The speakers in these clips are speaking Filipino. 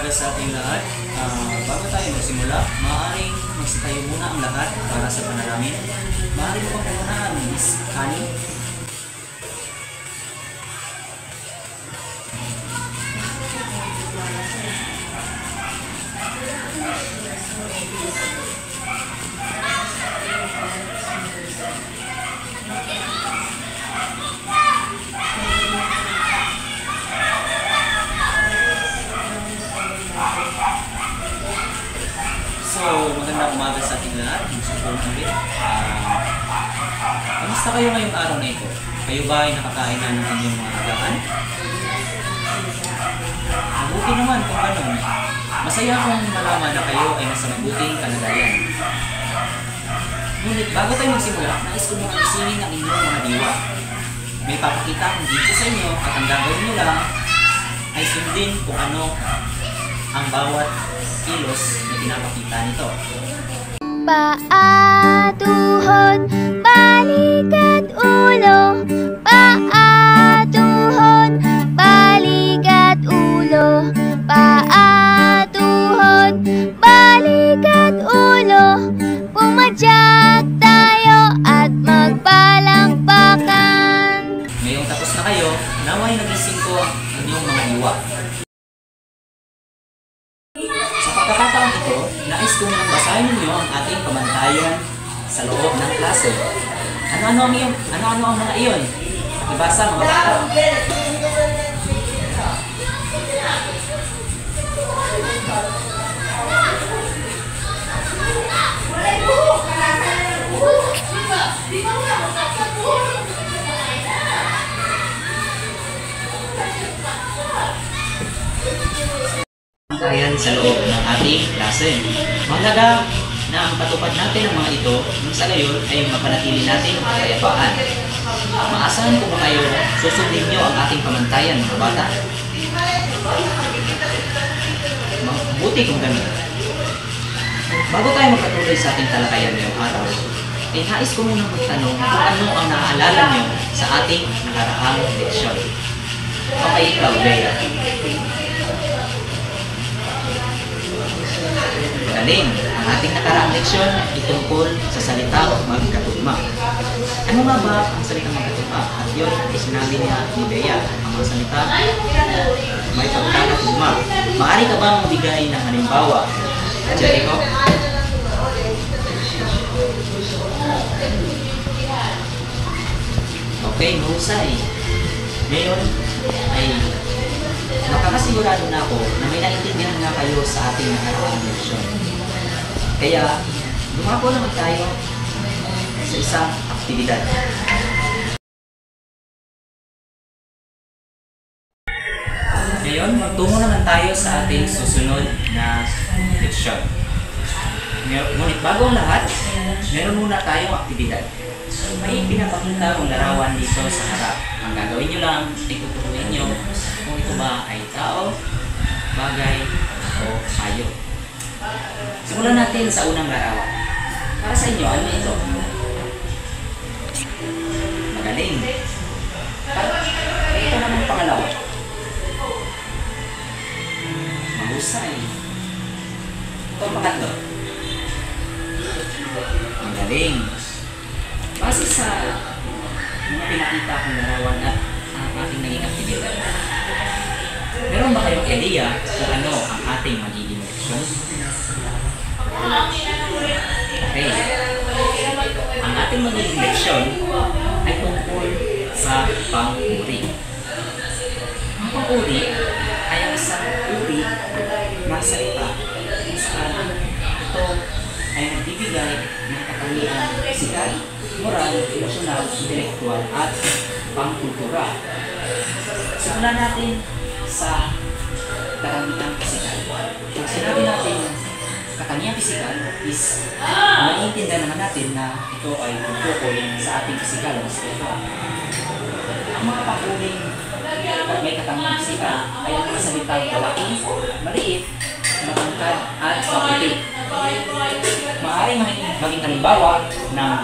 umaga sa ating lahat. Bago tayo magsimula, maaaring magsitayo muna ang lahat para sa panalangin. Maaaring mo pang pumunaan, Miss Connie. So, magandang umaga sa ating lahat. Magsipon ulit. Kamusta kayo ngayong araw na ito? Kayo ba ay nakakain na ng inyong mga agahan? Mabuti naman kung ganun. Masaya akong malaman na kayo ay nasa mabuting kalagayan. Ngunit bago tayo magsimula, nais ko muna isingin ang inyong mga diwa. May papakita akong dito sa inyo at ang gagawin nyo lang ay sundin kung ano ang bawat kilos na pinapakita nito. Paa, tuhod, balikat, ulo. Paa, tuhod, balikat, ulo. Paa, tuhod, balikat, ulo. Pumadyak tayo at magpalakpakan. Ngayong tapos na kayo, naway nagising ko ang inyong mga diwa. Sa pagkakataon ito, nais kong basahin ninyo ang ating pamantayan sa loob ng klase. Ano-ano ang mga iyon? Ibasa mga bata. Ayan sa loob ng ating klase. Mahalaga na ang patupad natin ng mga ito nang sa gayon ay mapanatili natin ang kayapaan. Maasahan ko ba kayo susundin nyo ang ating pamantayan mga bata? Mabuti kung ganun. Bago tayo magpatuloy sa ating talakayan ngayong araw, ay nais ko munang magtanong kung ano ang naaalala nyo sa ating nakaraang leksyon. Okay, ikaw, Leia. Galing, ang ating nakaraang leksyon ay tungkol sa salitang magkatugma. Ano nga ba ang salitang magkatugma? At yun ay sinabi niya ni Leia, ang mga salita may pagkakatugma. Maaari ka bang magbigay ng halimbawa? Jericho? Okay, mahusay. Ngayon ay makakasigurado na ako na may naintindihan nga kayo sa ating nakaraang leksyon. Kaya, lumako naman tayo sa isang aktibidad. Ngayon, magtungo naman tayo sa ating susunod na leksyon. Ngunit bago ang lahat, meron muna tayong aktibidad. May pinapakita kong larawan dito sa harap. Ang gagawin nyo lang, ituturuin nyo kung ito ba ay tao, bagay, o hayop. Simulan natin sa unang larawan. Para sa inyo, ano ito? Magaling. Ito naman pangalawa. Mahusay. Ito ang pangatlo. Magaling. Base sa mga pinakita kong larawan at ang ating naging aktibidad, meron ba kayong idea kung ano ang ating magiging leksyon? Okay. Ang ating magiging leksyon ay tungkol sa pang-uri. Ang pang-uri ay ang isang uri na salita kung saan ito ay nagbibigay ng katangian pisikal, moral, emosyonal, intelektual, at pangkultura. Simulan natin sa katangian pisikal. Pag sinabi natin katangian pisikal is maiintindihan naman natin na ito ay tungkol sa ating pisikal na spiritual. Ang mga pang-uring may katangian pisikal ay ang mga salitang malaki, maliit, matangkad, at maputi. Maaaring maging halimbawa ng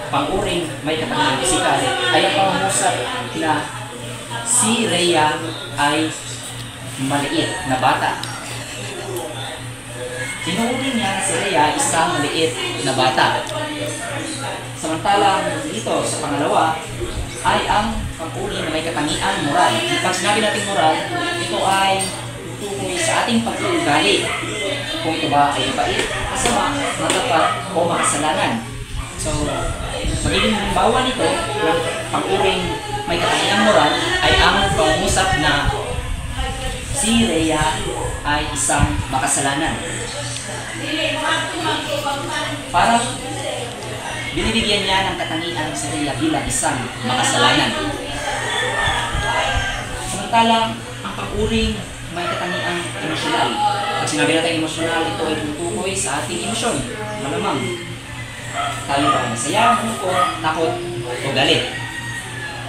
pang-uring may katangian pisikal ay ang pangungusap na si Rhea ay maliit na bata. Tinuuri niya si Rhea isang maliit na bata. Samantalang dito sa pangalawa ay ang pag-uri na may katangian moral. Pag sinabi natin moral, ito ay tukoy sa ating pag-uugali. Kung ito ba ay mabait, masama, matapat, o makasalanan. So, magiging halimbawa nito ng pag-uring may katangian moral ay ang pangungusap na si Rhea ay isang makasalanan. Para binibigyan niya ng katangian si Rhea bilang isang makasalanan. Samantalang ang pag-uring may katangian emosyonal. Pag sinabi natin emosyonal, ito ay tutukoy sa ating emosyon. Malamang tayo ba masaya, malungkot, takot, o galit.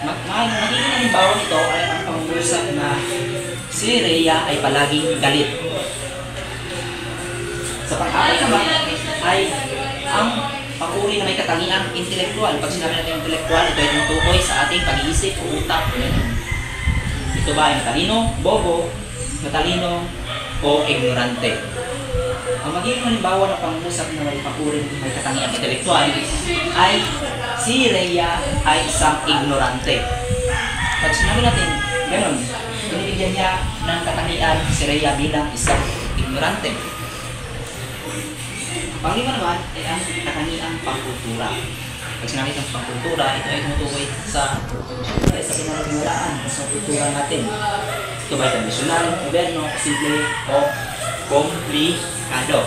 Magiging halimbawa nito ay ang pangungusap na si Rhea ay palaging galit. Sa pang-apat naman ay ang pag-uri na may katangian intelektual. Pag sinabi natin intelektual, ito ay tumutukoy sa ating pag-iisip o utak. Ito ba ay matalino, bobo, matalino, o ignorante? Ang magiging halimbawa ng pangungusap na may pag-uri na may katangian intelektual ay si Rhea ay isang ignorante. Pag sinabi natin gano'n, binibigyan niya ng katangian si Rhea bilang isang ignorante. Panglima naman ay ang katangiang pangkultura. Pag sinabi ng pangkultura, ito ay tumutukoy sa pinagmulaan sa kultura natin. Ito ba ay tradisyonal, moderno, simple, o komplikado.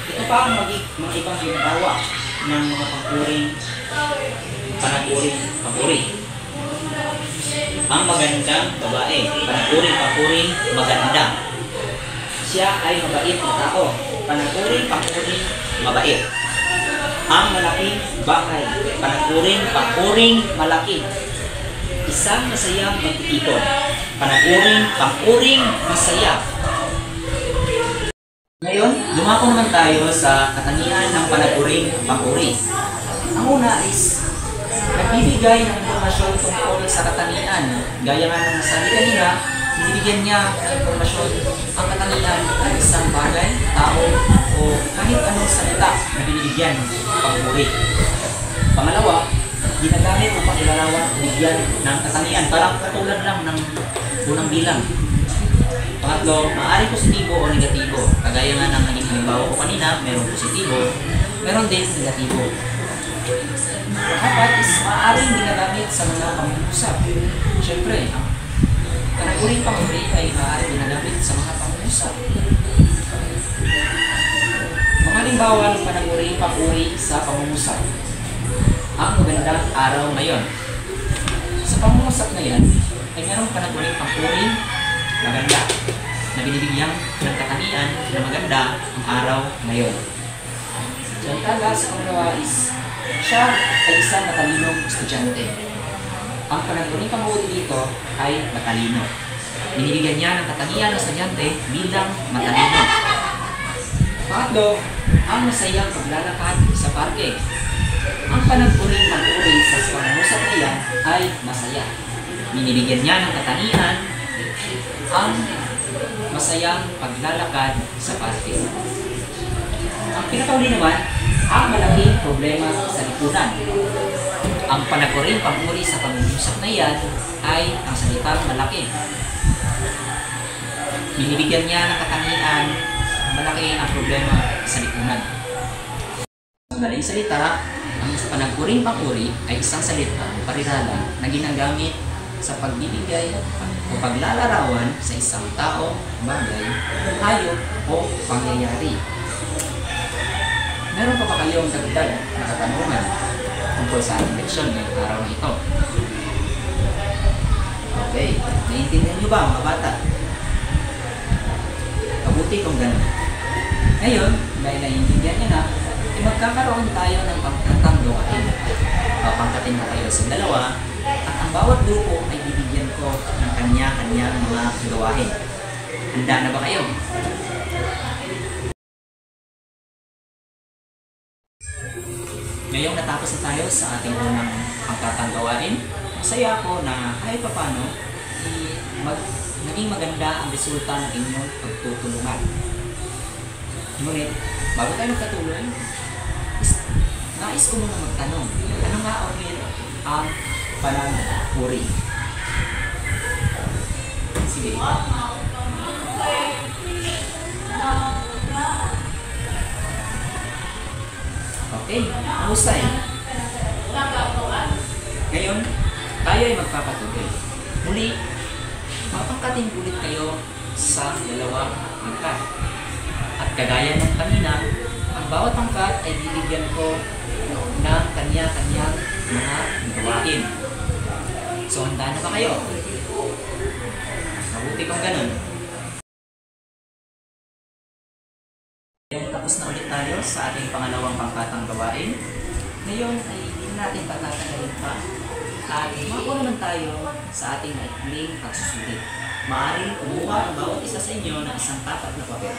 Ito pa ang mga ibang halimbawa ng mga pangkuring pangkuri. Ang magandang babae, pangkuring maganda. Siya ay mabait na tao. Pangkuring mabait. Ang malaking bahay, pangkuring malaki. Isang masayang magtitipon. Pangkuring masaya. Ngayon, dumako naman tayo sa katangian ng pangkuri. Ang una is nagbibigay ng impormasyon tungkol sa katangian. Gaya nga ng sabi kanina, binibigyan niya ng impormasyon ang katangian ng isang bagay, tao, o kahit anong salita na binibigyan ng pangkuri. Pangalawa, ginagamit upang ilarawan o bigyan ng katangian. Parang katulad lang ng unang bilang. Pangatlo, maaari positibo o negatibo. Kagaya nga ng naging halimbawa ko kanina, meron positibo, meron din negatibo. Pangapat is maaaring ginagamit sa mga pangungusap. Siyempre, kanaguri panguri ay maaaring ginagamit sa mga pangungusap. Mga halimbawa ng panaguri panguri sa pangungusap. Ang magandang araw ngayon. Sa pangungusap na yan, ay merong panaguri panguri maganda na binibigyan ng katangian na maganda ang araw ngayon. Samantala sa pangalawa is siya ay isang matalinong estudyante. Ang panaguri panguri dito ay matalino. Binibigyan niya ng katangian ng estudyante bilang matalino. Pangatlo, ang masayang paglalakad sa parke. Ang panaguri panguri sa pangungusap niya ay masaya. Binibigyan niya ng katangian ang masayang paglalakad sa parke. Ang pinakauli naman, ang malaking problema sa lipunan. Ang panaguri panguri sa pangungusap na iyan ay ang salitang malaki. Binibigyan niya ng katangian, malaki ang problema sa lipunan. Sa madaling salita, ang panaguri panguri ay isang salita o parirala na ginagamit sa pagbibigay o paglalarawan sa isang tao, bagay, hayop o pangyayari. Meron pa ba kayong dagdag na katanungan tungkol sa ating leksyon ngayong araw na ito? Okay, naiintindihan niyo ba mga bata? Mabuti kung gano'n. Ngayon, dahil naiintindihan niyo na, magkakaroon tayo ng pangkatang gawain. Papangkatin na kayo sa dalawa at ang bawat grupo ay bibigyan ko ng kanya-kanyang mga gawain. Handa na ba kayo? Ngayong natapos na tayo sa ating unang pangkatang gawain, masaya ako na kahit papano naging maganda ang resulta ng inyong pagtutulungan. Ngunit, bago tayo magkatuloy, nais ko muna magtanong, ano nga ulit ang pananghuri? Sige. Okay, mahusay. Ngayon, tayo ay magpapatuloy. Muli, mapangkating ulit kayo sa dalawang pangkat. At kagaya ng kanina, ang bawat pangkat ay bibigyan ko ng kanya-kanyang mga gawain. So, handa na ba kayo? Mabuti kung ganun. Tapos na ulit tayo sa ating pangalawang pangkatang gawain. Ngayon ay hindi natin patatagalin pa at makuha naman tayo sa ating maikling pagsusulit. Maaaring kumuha ang bawat isa sa inyo ng isang tapat na papel.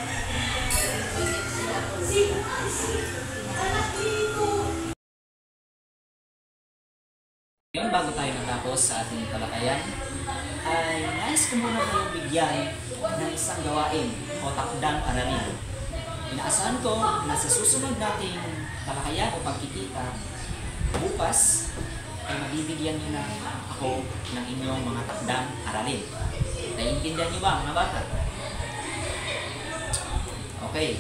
Ngayon, bago tayo natapos sa ating talakayan, ay nais ko muna kayong bigyan ng isang gawain o takdang aralin. Inaasahan ko na sa susunod nating talakayan o pagkikita, bukas ay mabibigyan niyo na ako ng inyong mga takdang aralin. Naiintindihan niyo ba, mga bata? Okay.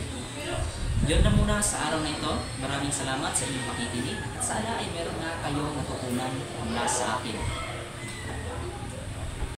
Yun na muna sa araw na ito. Maraming salamat sa inyong pakikinig at sana ay meron na kayong natutunan mula sa akin.